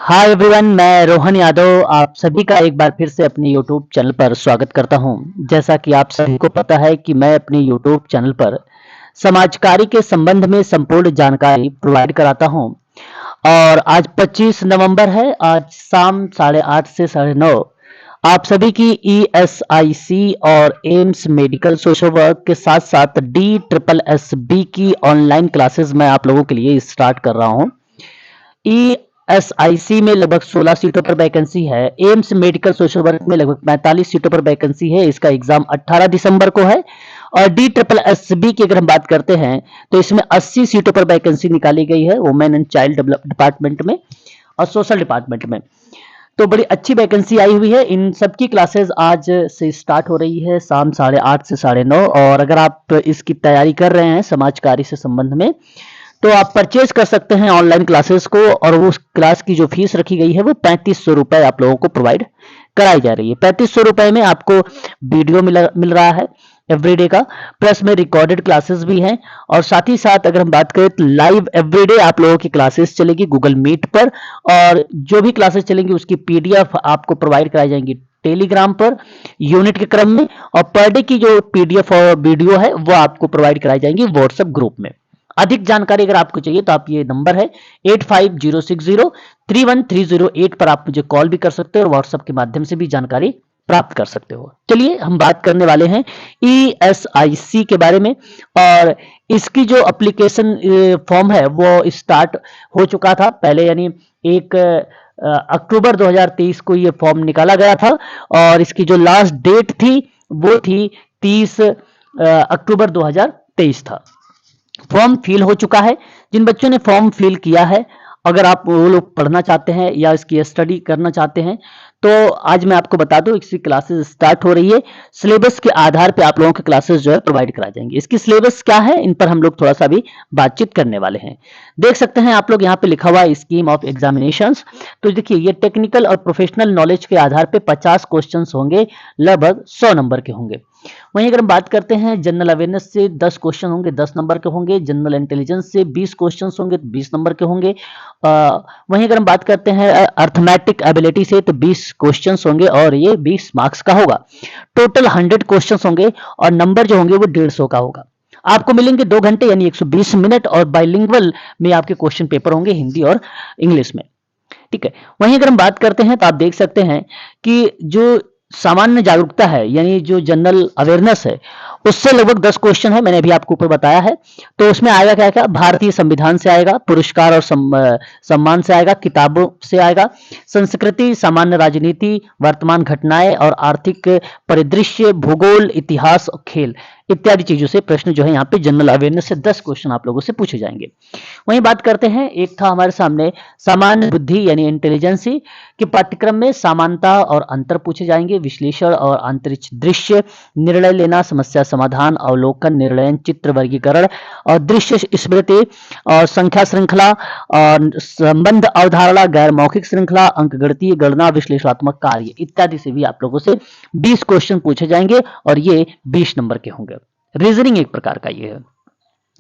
Hi everyone, मैं रोहन यादव आप सभी का एक बार फिर से अपने यूट्यूब चैनल पर स्वागत करता हूं। जैसा कि आप सभी को पता है कि मैं अपने यूट्यूब चैनल पर समाज कार्य के संबंध में संपूर्ण जानकारी प्रोवाइड कराता हूं। और आज 25 नवंबर है। आज शाम 8:30 से 9:30 आप सभी की ESIC और एम्स मेडिकल सोशल वर्क के साथ साथ DSSB की ऑनलाइन क्लासेस मैं आप लोगों के लिए स्टार्ट कर रहा हूं। ESIC में लगभग 16 सीटों पर वैकेंसी है। एम्स मेडिकल सोशल वर्क में लगभग 45 सीटों पर वैकेंसी है। इसका एग्जाम 18 दिसंबर को है। और DSSB की अगर हम बात करते हैं तो इसमें 80 सीटों पर वैकेंसी निकाली गई है, women and child develop department में और सोशल डिपार्टमेंट में। तो बड़ी अच्छी वैकेंसी आई हुई है। इन सबकी क्लासेस आज से स्टार्ट हो रही है शाम 8:30 से 9:30। और अगर आप इसकी तैयारी कर रहे हैं समाज कार्य से संबंध में तो आप परचेज कर सकते हैं ऑनलाइन क्लासेस को। और वो उस क्लास की जो फीस रखी गई है वो 3500 रुपए आप लोगों को प्रोवाइड कराई जा रही है। 3500 रुपए में आपको वीडियो मिल रहा है एवरीडे का, प्लस में रिकॉर्डेड क्लासेस भी हैं। और साथ ही साथ अगर हम बात करें तो लाइव एवरीडे आप लोगों की क्लासेस चलेगी गूगल मीट पर। और जो भी क्लासेस चलेंगी उसकी PDF आपको प्रोवाइड कराई जाएंगी टेलीग्राम पर यूनिट के क्रम में। और पर डे की जो PDF और वीडियो है वो आपको प्रोवाइड कराई जाएंगी व्हाट्सएप ग्रुप में। अधिक जानकारी अगर आपको चाहिए तो आप ये नंबर है 8506031308 पर आप मुझे कॉल भी कर सकते हो और व्हाट्सएप के माध्यम से भी जानकारी प्राप्त कर सकते हो। चलिए हम बात करने वाले हैं ESIC के बारे में। और इसकी जो एप्लीकेशन फॉर्म है वो स्टार्ट हो चुका था पहले, यानी 1 अक्टूबर 2023 को ये फॉर्म निकाला गया था। और इसकी जो लास्ट डेट थी वो थी 30 अक्टूबर 2023 था। फॉर्म फिल हो चुका है। जिन बच्चों ने फॉर्म फिल किया है, अगर आप वो लोग पढ़ना चाहते हैं या इसकी स्टडी करना चाहते हैं तो आज मैं आपको बता दूं इसकी क्लासेस स्टार्ट हो रही है। सिलेबस के आधार पे आप लोगों के क्लासेस जो है प्रोवाइड कराई जाएंगी। इसकी सिलेबस क्या है इन पर हम लोग थोड़ा सा भी बातचीत करने वाले हैं। देख सकते हैं आप लोग यहाँ पे लिखा हुआ है स्कीम ऑफ एग्जामिनेशंस। तो देखिए ये टेक्निकल और प्रोफेशनल नॉलेज के आधार पे 50 क्वेश्चन होंगे, लगभग 100 नंबर के होंगे। वहीं अगर हम बात करते हैं जनरल अवेयरनेस से 10 क्वेश्चन होंगे, 10 नंबर के होंगे। जनरल इंटेलिजेंस से 20 क्वेश्चन होंगे, 20 नंबर के होंगे। वहीं अगर हम बात करते हैं अर्थमेटिक एबिलिटी से तो 20 क्वेश्चन होंगे और ये 20 मार्क्स का होगा। टोटल 100 क्वेश्चन होंगे और नंबर जो होंगे वो 150 का होगा। आपको मिलेंगे 2 घंटे यानी 120 मिनट। और बाइलिंगुअल में आपके क्वेश्चन पेपर होंगे हिंदी और इंग्लिश में। ठीक है। वहीं अगर हम बात करते हैं तो आप देख सकते हैं कि जो सामान्य जागरूकता है यानी जो जनरल अवेयरनेस है उससे लगभग 10 क्वेश्चन है, मैंने अभी आपको ऊपर बताया है। तो उसमें आएगा क्या क्या, भारतीय संविधान से आएगा, पुरस्कार और सम्मान से आएगा, किताबों से आएगा, संस्कृति, सामान्य राजनीति, वर्तमान घटनाएं और आर्थिक परिदृश्य, भूगोल, इतिहास और खेल इत्यादि चीजों से प्रश्न जो है यहाँ पे जनरल अवेयरनेस से 10 क्वेश्चन आप लोगों से पूछे जाएंगे। वहीं बात करते हैं, एक था हमारे सामने सामान्य बुद्धि यानी इंटेलिजेंसी के पाठ्यक्रम में समानता और अंतर पूछे जाएंगे, विश्लेषण और अंतरिक्ष दृश्य, निर्णय लेना, समस्या समाधान, अवलोकन, निर्णय, चित्र वर्गीकरण और दृश्य स्मृति और संख्या श्रृंखला और संबंध अवधारणा, गैर मौखिक श्रृंखला, अंकगणितीय गणना, विश्लेषणात्मक कार्य इत्यादि से भी आप लोगों से 20 क्वेश्चन पूछे जाएंगे और ये 20 नंबर के होंगे। रीजनिंग एक प्रकार का ये है।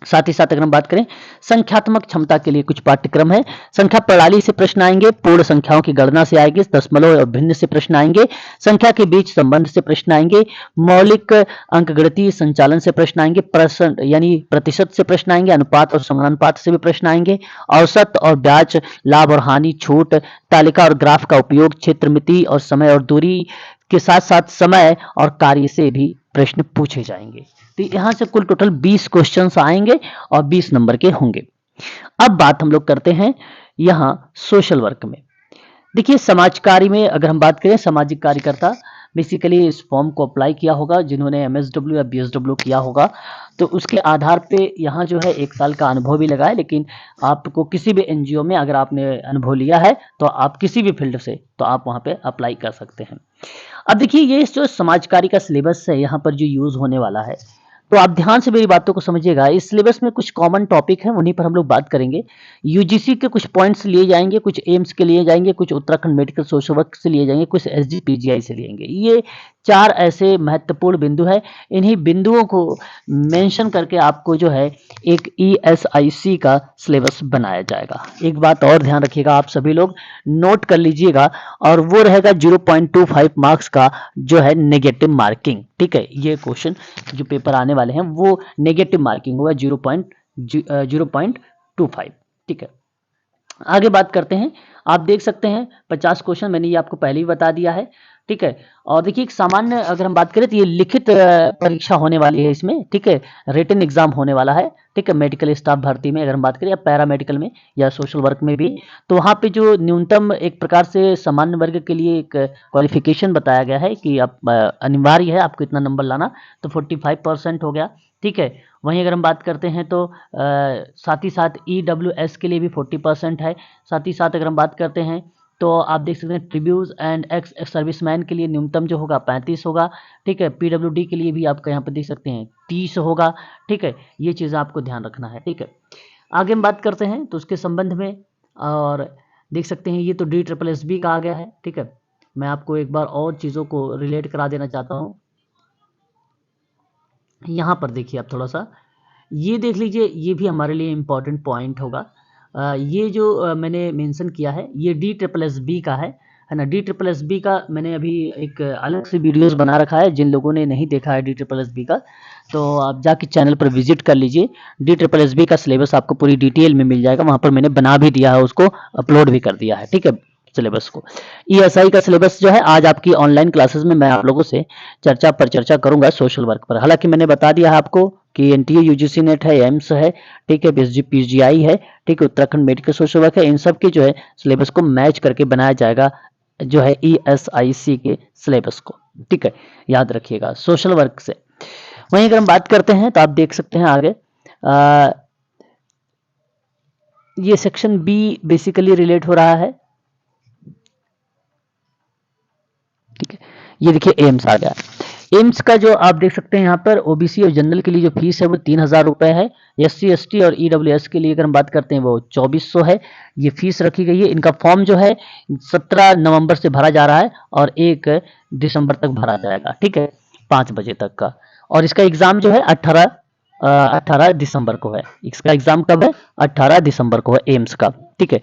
साथ ही साथ अगर हम बात करें संख्यात्मक क्षमता के लिए कुछ पाठ्यक्रम है। संख्या प्रणाली से प्रश्न आएंगे, पूर्ण संख्याओं की गणना से आएंगे, दशमलव और भिन्न से प्रश्न आएंगे, संख्या के बीच संबंध से प्रश्न आएंगे, मौलिक अंकगणितीय संचालन से प्रश्न आएंगे, परसेंट यानी प्रतिशत से प्रश्न आएंगे, अनुपात और समानुपात से भी प्रश्न आएंगे, औसत और ब्याज, लाभ और हानि, छूट, तालिका और ग्राफ का उपयोग, क्षेत्रमिति और समय और दूरी के साथ साथ समय और कार्य से भी प्रश्न पूछे जाएंगे। तो यहां से कुल टोटल 20 क्वेश्चंस आएंगे और 20 नंबर के होंगे। अब बात हम लोग करते हैं यहां सोशल वर्क में। देखिए समाज कार्य में अगर हम बात करें, सामाजिक कार्यकर्ता बेसिकली इस फॉर्म को अप्लाई किया होगा जिन्होंने MSW या BSW किया होगा। तो उसके आधार पे यहाँ जो है 1 साल का अनुभव भी लगा है। लेकिन आपको किसी भी NGO में अगर आपने अनुभव लिया है तो आप किसी भी फील्ड से तो आप वहाँ पे अप्लाई कर सकते हैं। अब देखिए ये जो समाज कार्य का सिलेबस है यहाँ पर जो यूज होने वाला है तो आप ध्यान से मेरी बातों को समझिएगा। इस सिलेबस में कुछ कॉमन टॉपिक हैं, उन्हीं पर हम लोग बात करेंगे। यूजीसी के कुछ पॉइंट्स लिए जाएंगे, कुछ एम्स के लिए जाएंगे, कुछ उत्तराखंड मेडिकल सोशल वर्क से लिए जाएंगे, कुछ एसजीपीजीआई से लेंगे। ये 4 ऐसे महत्वपूर्ण बिंदु है। इन्हीं बिंदुओं को मेंशन करके आपको जो है एक ईएसआईसी का सिलेबस बनाया जाएगा। एक बात और ध्यान रखिएगा, आप सभी लोग नोट कर लीजिएगा, और वो रहेगा 0.25 मार्क्स का जो है नेगेटिव मार्किंग। ठीक है, ये क्वेश्चन जो पेपर आने वाले हैं वो नेगेटिव मार्किंग होगा 0.25। ठीक है, आगे बात करते हैं। आप देख सकते हैं 50 क्वेश्चन मैंने ये आपको पहले ही बता दिया है। ठीक है, और देखिए एक सामान्य अगर हम बात करें तो ये लिखित परीक्षा होने वाली है इसमें। ठीक है, रिटन एग्जाम होने वाला है। ठीक है, मेडिकल स्टाफ भर्ती में अगर हम बात करें, या पैरामेडिकल में, या सोशल वर्क में भी, तो वहाँ पे जो न्यूनतम एक प्रकार से सामान्य वर्ग के लिए एक क्वालिफिकेशन बताया गया है कि आप अनिवार्य है आपको इतना नंबर लाना, तो 45% हो गया। ठीक है, वहीं अगर हम बात करते हैं तो साथ ही साथ EWS के लिए भी 40% है। साथ ही साथ अगर हम बात करते हैं तो आप देख सकते हैं ट्रिब्यूज एंड एक्स सर्विसमैन के लिए न्यूनतम जो होगा 35 होगा। ठीक है, PWD के लिए भी आपका यहाँ पर देख सकते हैं 30 होगा। ठीक है, ये चीज़ आपको ध्यान रखना है। ठीक है, आगे हम बात करते हैं तो उसके संबंध में, और देख सकते हैं ये तो DSSB का आ गया है। ठीक है, मैं आपको एक बार और चीज़ों को रिलेट करा देना चाहता हूँ। यहाँ पर देखिए आप थोड़ा सा ये देख लीजिए, ये भी हमारे लिए इम्पॉर्टेंट पॉइंट होगा। ये जो मैंने मेंशन किया है ये DSSB का है ना। DSSB का मैंने अभी एक अलग से वीडियोस बना रखा है, जिन लोगों ने नहीं देखा है DSSB का तो आप जाके चैनल पर विजिट कर लीजिए। DSSB का सिलेबस आपको पूरी डिटेल में मिल जाएगा, वहाँ पर मैंने बना भी दिया है, उसको अपलोड भी कर दिया है। ठीक है, सिलेबस को, ESI का सिलेबस जो है आज आपकी ऑनलाइन क्लासेस में मैं आप लोगों से चर्चा करूंगा सोशल वर्क पर। हालांकि मैंने बता दिया है आपको कि NTA UGC नेट है, एम्स है, ठीक है, SGPGI है, ठीक है, उत्तराखंड मेडिकल सोशल वर्क है। इन सब के जो है सिलेबस को मैच करके बनाया जाएगा जो है ESIC के सिलेबस को। ठीक है, याद रखिएगा सोशल वर्क से। वहीं अगर हम बात करते हैं तो आप देख सकते हैं आगे ये सेक्शन B बेसिकली रिलेट हो रहा है। ठीक है, ये देखिए एम्स आ गया। एम्स का जो आप देख सकते हैं यहाँ पर OBC और जनरल के लिए जो फीस है वो 3000 रुपए है। SC ST और EWS के लिए अगर हम बात करते हैं वो 2400 है। ये फीस रखी गई है। इनका फॉर्म जो है 17 नवंबर से भरा जा रहा है और 1 दिसंबर तक भरा जाएगा। ठीक है, 5 बजे तक का। और इसका एग्जाम जो है 18 दिसंबर को है। इसका एग्जाम कब है? 18 दिसंबर को है एम्स का। ठीक है,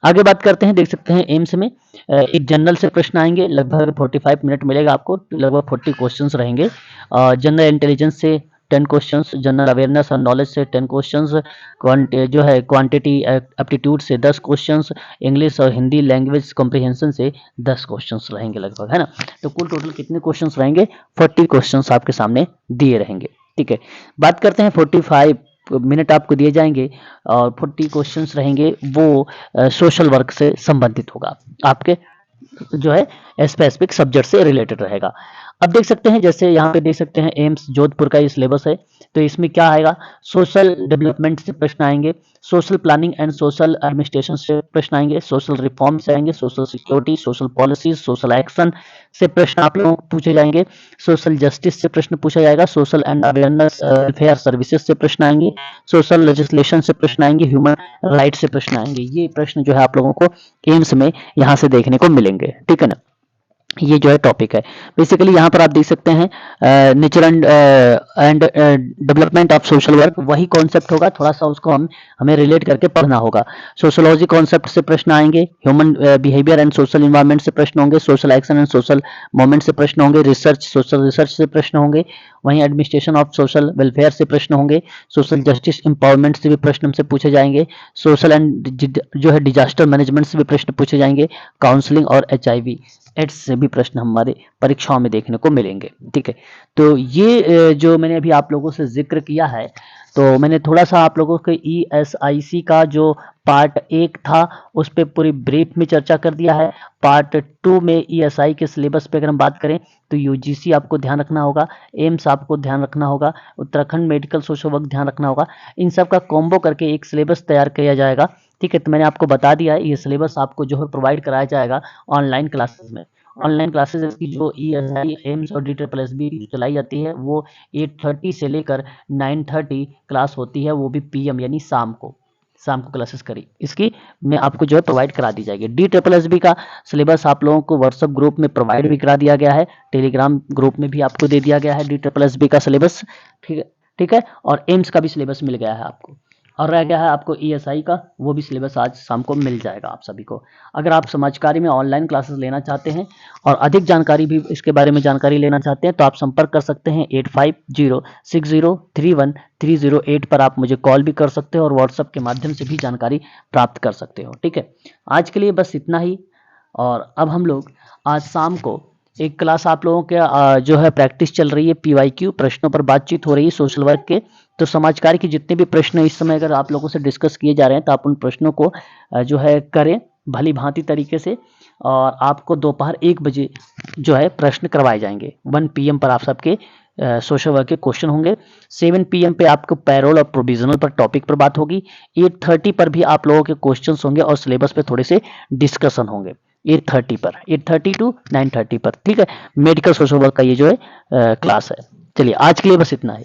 आगे बात करते हैं। देख सकते हैं एम्स में एक जनरल से प्रश्न आएंगे, लगभग 45 मिनट मिलेगा आपको, लगभग 40 क्वेश्चंस रहेंगे। जनरल इंटेलिजेंस से 10 क्वेश्चंस, जनरल अवेयरनेस और नॉलेज से 10 क्वेश्चंस, जो है क्वांटिटी एप्टीट्यूड से 10 क्वेश्चंस, इंग्लिश और हिंदी लैंग्वेज कॉम्प्रिहेंशन से 10 क्वेश्चंस रहेंगे लगभग, है ना। तो कुल टोटल कितने क्वेश्चंस रहेंगे? 40 क्वेश्चंस आपके सामने दिए रहेंगे। ठीक है, बात करते हैं 45 मिनट आपको दिए जाएंगे और 40 क्वेश्चंस रहेंगे, वो सोशल वर्क से संबंधित होगा, आपके जो है स्पेसिफिक सब्जेक्ट से रिलेटेड रहेगा। अब देख सकते हैं, जैसे यहाँ पे देख सकते हैं एम्स जोधपुर का ये सिलेबस है, तो इसमें क्या आएगा? सोशल डेवलपमेंट से प्रश्न आएंगे, social planning and social administration से प्रश्न आएंगे, सोशल रिफॉर्म से आएंगे, social security, social policies, social action से प्रश्न आप लोगों को पूछे जाएंगे, सोशल जस्टिस से प्रश्न पूछा जाएगा, social and awareness welfare services से प्रश्न आएंगे, सोशल लेजिस्लेशन से प्रश्न आएंगे, ह्यूमन राइट से प्रश्न आएंगे। ये प्रश्न जो है आप लोगों को एम्स में यहाँ से देखने को मिलेंगे। ठीक है ना, ये जो है टॉपिक है। बेसिकली यहाँ पर आप देख सकते हैं nature and development of social work, वही कॉन्सेप्ट होगा, थोड़ा सा उसको हमें रिलेट करके पढ़ना होगा। सोशोलॉजी कॉन्सेप्ट से प्रश्न आएंगे, human behaviour and social environment से प्रश्न होंगे, social action and social moment से प्रश्न होंगे, रिसर्च सोशल रिसर्च से प्रश्न होंगे, वहीं एडमिनिस्ट्रेशन ऑफ सोशल वेलफेयर से प्रश्न होंगे, सोशल जस्टिस एम्पावरमेंट से भी प्रश्न हमसे पूछे जाएंगे, सोशल एंड जो है डिजास्टर मैनेजमेंट से भी प्रश्न पूछे जाएंगे, काउंसलिंग और HIV एड्स से भी प्रश्न हमारे परीक्षाओं में देखने को मिलेंगे। ठीक है, तो ये जो मैंने अभी आप लोगों से जिक्र किया है, तो मैंने थोड़ा सा आप लोगों के ESIC का जो पार्ट 1 था उस पर पूरी ब्रीफ में चर्चा कर दिया है। पार्ट 2 में ESI के सिलेबस पे अगर हम बात करें तो UGC आपको ध्यान रखना होगा, एम्स आपको ध्यान रखना होगा, उत्तराखंड मेडिकल सोशल वर्क ध्यान रखना होगा। इन सब का कॉम्बो करके एक सिलेबस तैयार किया जाएगा। ठीक है, तो मैंने आपको बता दिया है ये सिलेबस आपको जो है प्रोवाइड कराया जाएगा ऑनलाइन क्लासेस में, ऑनलाइन क्लासेस की जो ESI, एम्स और DSSB चलाई जाती है वो 8:30 से लेकर 9:30 क्लास होती है, वो भी PM यानी शाम को क्लासेस करी इसकी में आपको जो है प्रोवाइड करा दी जाएगी। DSSB का सिलेबस आप लोगों को व्हाट्सएप ग्रुप में प्रोवाइड भी करा दिया गया है, टेलीग्राम ग्रुप में भी आपको दे दिया गया है DSSB का सिलेबस, ठीक है, और एम्स का भी सिलेबस मिल गया है आपको, और रह गया है आपको ESI का, वो भी सिलेबस आज शाम को मिल जाएगा आप सभी को। अगर आप समाजकारी में ऑनलाइन क्लासेस लेना चाहते हैं और अधिक जानकारी भी इसके बारे में जानकारी लेना चाहते हैं तो आप संपर्क कर सकते हैं 8506031308 पर। आप मुझे कॉल भी कर सकते हो और व्हाट्सएप के माध्यम से भी जानकारी प्राप्त कर सकते हो। ठीक है, आज के लिए बस इतना ही। और अब हम लोग आज शाम को एक क्लास आप लोगों के जो है प्रैक्टिस चल रही है, PYQ प्रश्नों पर बातचीत हो रही है सोशल वर्क के। तो समाज कार्य के जितने भी प्रश्न इस समय अगर आप लोगों से डिस्कस किए जा रहे हैं तो आप उन प्रश्नों को जो है करें भली भांति तरीके से, और आपको दोपहर 1 बजे जो है प्रश्न करवाए जाएंगे। 1 PM पर आप सबके सोशल वर्क के क्वेश्चन होंगे। 7 PM पे आपको पैरोल और प्रोविजनल पर टॉपिक पर बात होगी। 8:30 पर भी आप लोगों के क्वेश्चंस होंगे और सिलेबस पे थोड़े से डिस्कशन होंगे 8:30 टू 9:30 पर। ठीक है, मेडिकल सोशल वर्क का ये जो है क्लास है। चलिए आज के लिए बस इतना है।